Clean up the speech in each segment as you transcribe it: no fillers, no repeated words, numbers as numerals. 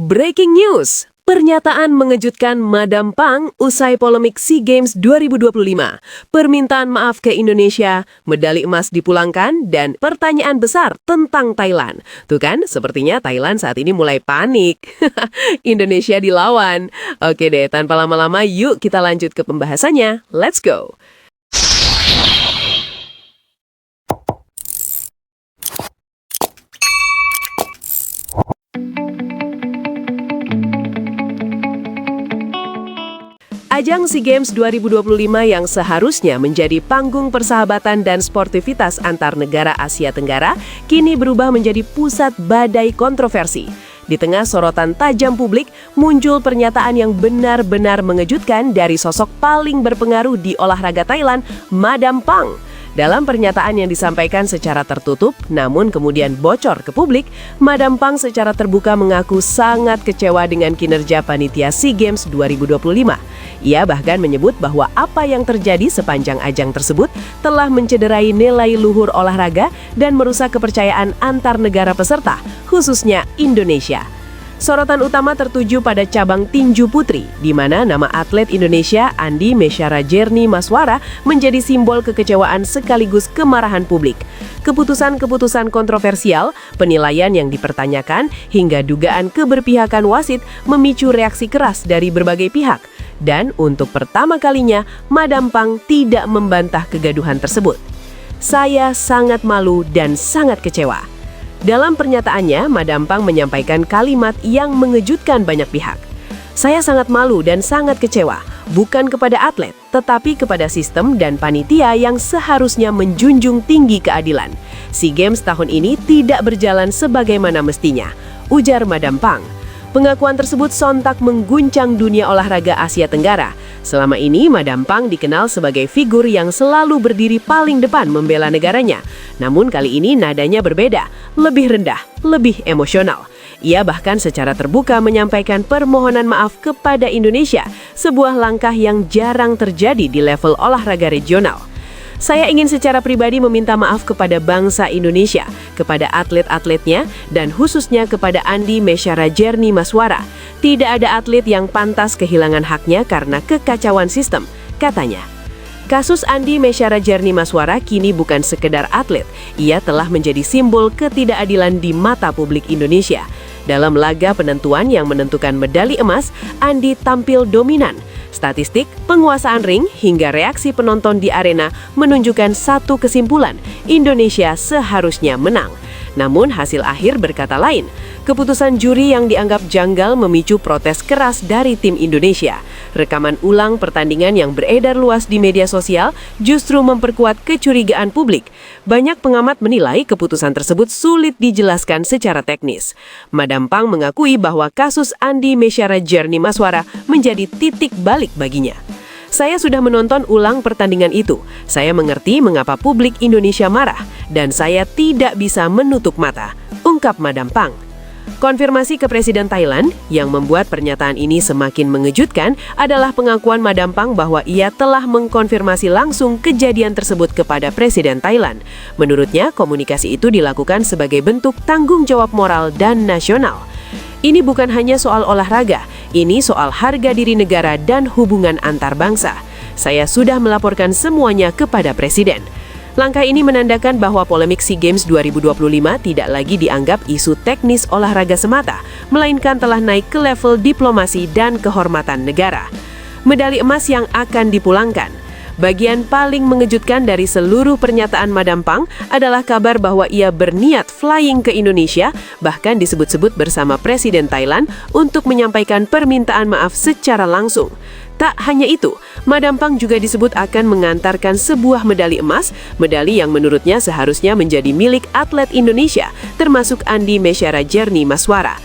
Breaking news! Pernyataan mengejutkan Madam Pang usai polemik SEA Games 2025. Permintaan maaf ke Indonesia, medali emas dipulangkan, dan pertanyaan besar tentang Thailand. Tuh kan, sepertinya Thailand saat ini mulai panik. Indonesia dilawan. Oke deh, tanpa lama-lama yuk kita lanjut ke pembahasannya. Let's go! Ajang SEA Games 2025 yang seharusnya menjadi panggung persahabatan dan sportivitas antar negara Asia Tenggara kini berubah menjadi pusat badai kontroversi. Di tengah sorotan tajam publik, muncul pernyataan yang benar-benar mengejutkan dari sosok paling berpengaruh di olahraga Thailand, Madam Pang. Dalam pernyataan yang disampaikan secara tertutup, namun kemudian bocor ke publik, Madam Pang secara terbuka mengaku sangat kecewa dengan kinerja panitia SEA Games 2025. Ia bahkan menyebut bahwa apa yang terjadi sepanjang ajang tersebut telah mencederai nilai luhur olahraga dan merusak kepercayaan antar negara peserta, khususnya Indonesia. Sorotan utama tertuju pada cabang tinju putri, di mana nama atlet Indonesia Andi Mesyara Jerni Maswara menjadi simbol kekecewaan sekaligus kemarahan publik. Keputusan-keputusan kontroversial, penilaian yang dipertanyakan, hingga dugaan keberpihakan wasit memicu reaksi keras dari berbagai pihak. Dan untuk pertama kalinya, Madam Pang tidak membantah kegaduhan tersebut. "Saya sangat malu dan sangat kecewa." Dalam pernyataannya, Madam Pang menyampaikan kalimat yang mengejutkan banyak pihak. "Saya sangat malu dan sangat kecewa, bukan kepada atlet, tetapi kepada sistem dan panitia yang seharusnya menjunjung tinggi keadilan. SEA Games tahun ini tidak berjalan sebagaimana mestinya," ujar Madam Pang. Pengakuan tersebut sontak mengguncang dunia olahraga Asia Tenggara. Selama ini, Madam Pang dikenal sebagai figur yang selalu berdiri paling depan membela negaranya. Namun kali ini nadanya berbeda, lebih rendah, lebih emosional. Ia bahkan secara terbuka menyampaikan permohonan maaf kepada Indonesia, sebuah langkah yang jarang terjadi di level olahraga regional. "Saya ingin secara pribadi meminta maaf kepada bangsa Indonesia, kepada atlet-atletnya, dan khususnya kepada Andi Mesyara Jerni Maswara. Tidak ada atlet yang pantas kehilangan haknya karena kekacauan sistem," katanya. Kasus Andi Mesyara Jerni Maswara kini bukan sekedar atlet, ia telah menjadi simbol ketidakadilan di mata publik Indonesia. Dalam laga penentuan yang menentukan medali emas, Andi tampil dominan. Statistik, penguasaan ring, hingga reaksi penonton di arena menunjukkan satu kesimpulan, Indonesia seharusnya menang. Namun hasil akhir berkata lain. Keputusan juri yang dianggap janggal memicu protes keras dari tim Indonesia. Rekaman ulang pertandingan yang beredar luas di media sosial justru memperkuat kecurigaan publik. Banyak pengamat menilai keputusan tersebut sulit dijelaskan secara teknis. Madam Pang mengakui bahwa kasus Andi Mesyara Jerni Maswara menjadi titik balik baginya. "Saya sudah menonton ulang pertandingan itu. Saya mengerti mengapa publik Indonesia marah, dan saya tidak bisa menutup mata," ungkap Madam Pang. Konfirmasi ke Presiden Thailand yang membuat pernyataan ini semakin mengejutkan adalah pengakuan Madam Pang bahwa ia telah mengkonfirmasi langsung kejadian tersebut kepada Presiden Thailand. Menurutnya, komunikasi itu dilakukan sebagai bentuk tanggung jawab moral dan nasional. "Ini bukan hanya soal olahraga, ini soal harga diri negara dan hubungan antar bangsa. Saya sudah melaporkan semuanya kepada Presiden." Langkah ini menandakan bahwa polemik SEA Games 2025 tidak lagi dianggap isu teknis olahraga semata, melainkan telah naik ke level diplomasi dan kehormatan negara. Medali emas yang akan dipulangkan. Bagian paling mengejutkan dari seluruh pernyataan Madam Pang adalah kabar bahwa ia berniat flying ke Indonesia, bahkan disebut-sebut bersama Presiden Thailand untuk menyampaikan permintaan maaf secara langsung. Tak hanya itu, Madam Pang juga disebut akan mengantarkan sebuah medali emas, medali yang menurutnya seharusnya menjadi milik atlet Indonesia, termasuk Andi Mesyara Jerni Maswara.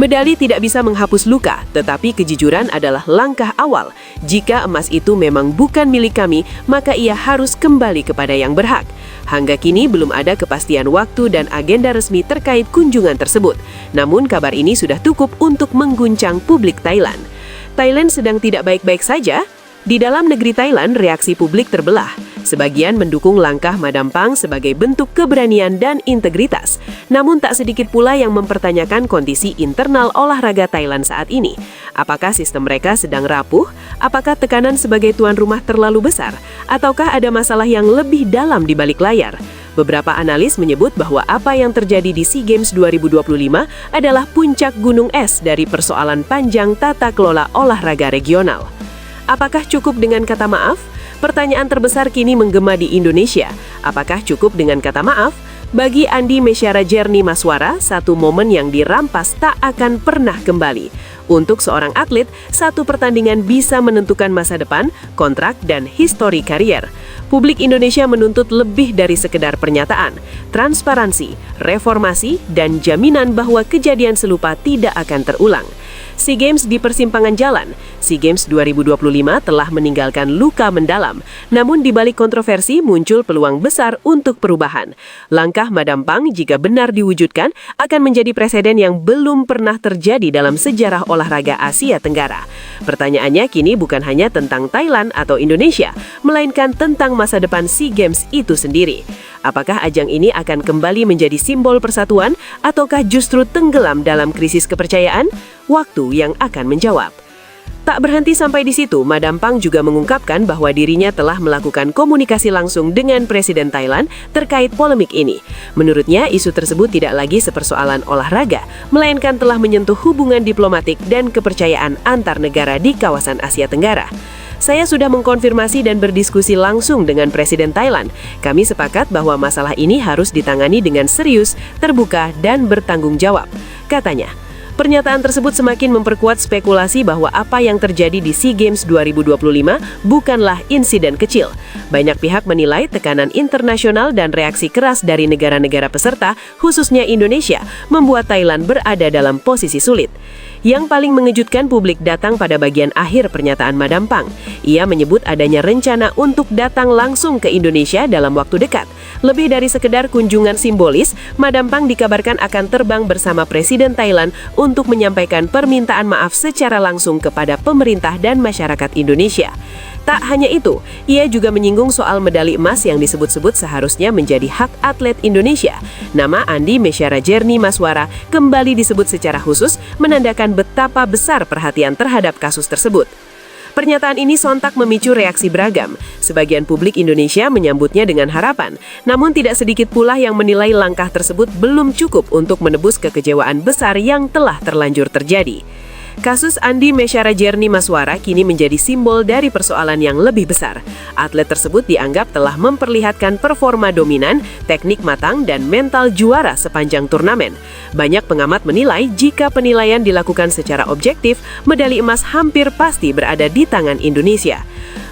Medali tidak bisa menghapus luka, tetapi kejujuran adalah langkah awal. Jika emas itu memang bukan milik kami, maka ia harus kembali kepada yang berhak. Hingga kini belum ada kepastian waktu dan agenda resmi terkait kunjungan tersebut. Namun kabar ini sudah cukup untuk mengguncang publik Thailand. Thailand sedang tidak baik-baik saja. Di dalam negeri Thailand, reaksi publik terbelah. Sebagian mendukung langkah Madam Pang sebagai bentuk keberanian dan integritas. Namun tak sedikit pula yang mempertanyakan kondisi internal olahraga Thailand saat ini. Apakah sistem mereka sedang rapuh? Apakah tekanan sebagai tuan rumah terlalu besar? Ataukah ada masalah yang lebih dalam di balik layar? Beberapa analis menyebut bahwa apa yang terjadi di SEA Games 2025 adalah puncak gunung es dari persoalan panjang tata kelola olahraga regional. Apakah cukup dengan kata maaf? Pertanyaan terbesar kini menggema di Indonesia. Apakah cukup dengan kata maaf? Bagi Andi Mesyara Jerni Maswara, satu momen yang dirampas tak akan pernah kembali. Untuk seorang atlet, satu pertandingan bisa menentukan masa depan, kontrak, dan histori karier. Publik Indonesia menuntut lebih dari sekedar pernyataan, transparansi, reformasi, dan jaminan bahwa kejadian serupa tidak akan terulang. SEA Games di persimpangan jalan. SEA Games 2025 telah meninggalkan luka mendalam, namun di balik kontroversi muncul peluang besar untuk perubahan. Langkah Madam Pang jika benar diwujudkan akan menjadi preseden yang belum pernah terjadi dalam sejarah olahraga Asia Tenggara. Pertanyaannya kini bukan hanya tentang Thailand atau Indonesia, melainkan tentang masa depan SEA Games itu sendiri. Apakah ajang ini akan kembali menjadi simbol persatuan ataukah justru tenggelam dalam krisis kepercayaan? Waktu yang akan menjawab. Tak berhenti sampai di situ, Madam Pang juga mengungkapkan bahwa dirinya telah melakukan komunikasi langsung dengan Presiden Thailand terkait polemik ini. Menurutnya, isu tersebut tidak lagi sepersoalan olahraga, melainkan telah menyentuh hubungan diplomatik dan kepercayaan antar negara di kawasan Asia Tenggara. Saya sudah mengkonfirmasi dan berdiskusi langsung dengan Presiden Thailand. Kami sepakat bahwa masalah ini harus ditangani dengan serius, terbuka, dan bertanggung jawab, katanya. Pernyataan tersebut semakin memperkuat spekulasi bahwa apa yang terjadi di SEA Games 2025 bukanlah insiden kecil. Banyak pihak menilai tekanan internasional dan reaksi keras dari negara-negara peserta, khususnya Indonesia, membuat Thailand berada dalam posisi sulit. Yang paling mengejutkan publik datang pada bagian akhir pernyataan Madam Pang. Ia menyebut adanya rencana untuk datang langsung ke Indonesia dalam waktu dekat. Lebih dari sekedar kunjungan simbolis, Madam Pang dikabarkan akan terbang bersama Presiden Thailand untuk menyampaikan permintaan maaf secara langsung kepada pemerintah dan masyarakat Indonesia. Tak hanya itu, ia juga menyinggung soal medali emas yang disebut-sebut seharusnya menjadi hak atlet Indonesia. Nama Andi Mesyara Jerni Maswara kembali disebut secara khusus, menandakan betapa besar perhatian terhadap kasus tersebut. Pernyataan ini sontak memicu reaksi beragam. Sebagian publik Indonesia menyambutnya dengan harapan, namun tidak sedikit pula yang menilai langkah tersebut belum cukup untuk menebus kekecewaan besar yang telah terlanjur terjadi. Kasus Andi Mesyara Jerni Maswara kini menjadi simbol dari persoalan yang lebih besar. Atlet tersebut dianggap telah memperlihatkan performa dominan, teknik matang, dan mental juara sepanjang turnamen. Banyak pengamat menilai jika penilaian dilakukan secara objektif, medali emas hampir pasti berada di tangan Indonesia.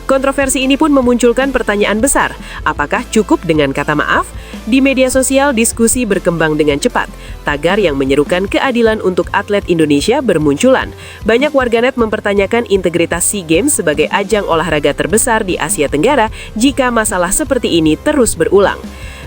Kontroversi ini pun memunculkan pertanyaan besar, apakah cukup dengan kata maaf? Di media sosial, diskusi berkembang dengan cepat. Tagar yang menyerukan keadilan untuk atlet Indonesia bermunculan. Banyak warganet mempertanyakan integritas SEA Games sebagai ajang olahraga terbesar di Asia Tenggara jika masalah seperti ini terus berulang.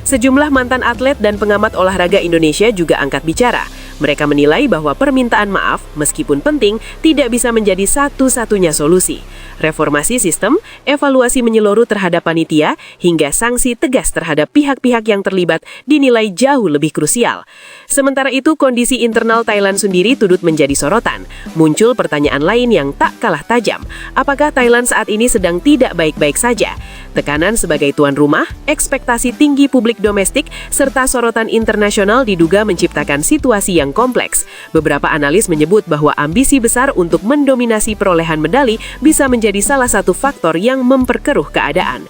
Sejumlah mantan atlet dan pengamat olahraga Indonesia juga angkat bicara. Mereka menilai bahwa permintaan maaf, meskipun penting, tidak bisa menjadi satu-satunya solusi. Reformasi sistem, evaluasi menyeluruh terhadap panitia, hingga sanksi tegas terhadap pihak-pihak yang terlibat dinilai jauh lebih krusial. Sementara itu, kondisi internal Thailand sendiri turut menjadi sorotan. Muncul pertanyaan lain yang tak kalah tajam. Apakah Thailand saat ini sedang tidak baik-baik saja? Tekanan sebagai tuan rumah, ekspektasi tinggi publik domestik, serta sorotan internasional diduga menciptakan situasi yang kompleks. Beberapa analis menyebut bahwa ambisi besar untuk mendominasi perolehan medali bisa menjadi salah satu faktor yang memperkeruh keadaan.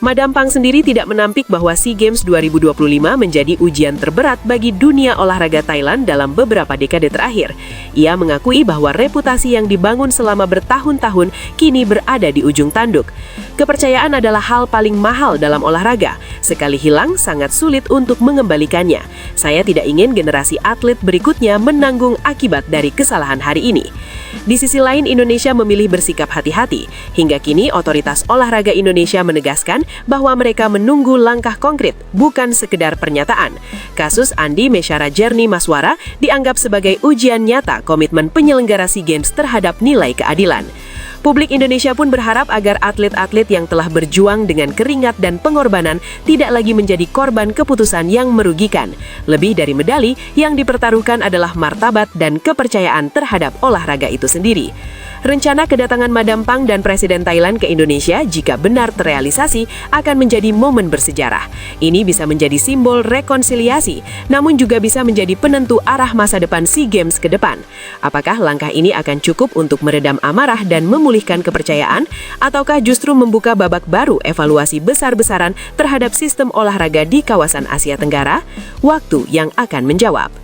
Madam Pang sendiri tidak menampik bahwa SEA Games 2025 menjadi ujian terberat bagi dunia olahraga Thailand dalam beberapa dekade terakhir. Ia mengakui bahwa reputasi yang dibangun selama bertahun-tahun kini berada di ujung tanduk. Kepercayaan adalah hal paling mahal dalam olahraga. Sekali hilang, sangat sulit untuk mengembalikannya. Saya tidak ingin generasi atlet berikutnya menanggung akibat dari kesalahan hari ini. Di sisi lain, Indonesia memilih bersikap hati-hati. Hingga kini, Otoritas Olahraga Indonesia menegaskan bahwa mereka menunggu langkah konkret, bukan sekedar pernyataan. Kasus Andi Mesyara Jerni Maswara dianggap sebagai ujian nyata komitmen penyelenggara SEA Games terhadap nilai keadilan. Publik Indonesia pun berharap agar atlet-atlet yang telah berjuang dengan keringat dan pengorbanan tidak lagi menjadi korban keputusan yang merugikan. Lebih dari medali, yang dipertaruhkan adalah martabat dan kepercayaan terhadap olahraga itu sendiri. Rencana kedatangan Madam Pang dan Presiden Thailand ke Indonesia jika benar terrealisasi akan menjadi momen bersejarah. Ini bisa menjadi simbol rekonsiliasi, namun juga bisa menjadi penentu arah masa depan SEA Games ke depan. Apakah langkah ini akan cukup untuk meredam amarah dan memulihkan kepercayaan, ataukah justru membuka babak baru evaluasi besar-besaran terhadap sistem olahraga di kawasan Asia Tenggara? Waktu yang akan menjawab.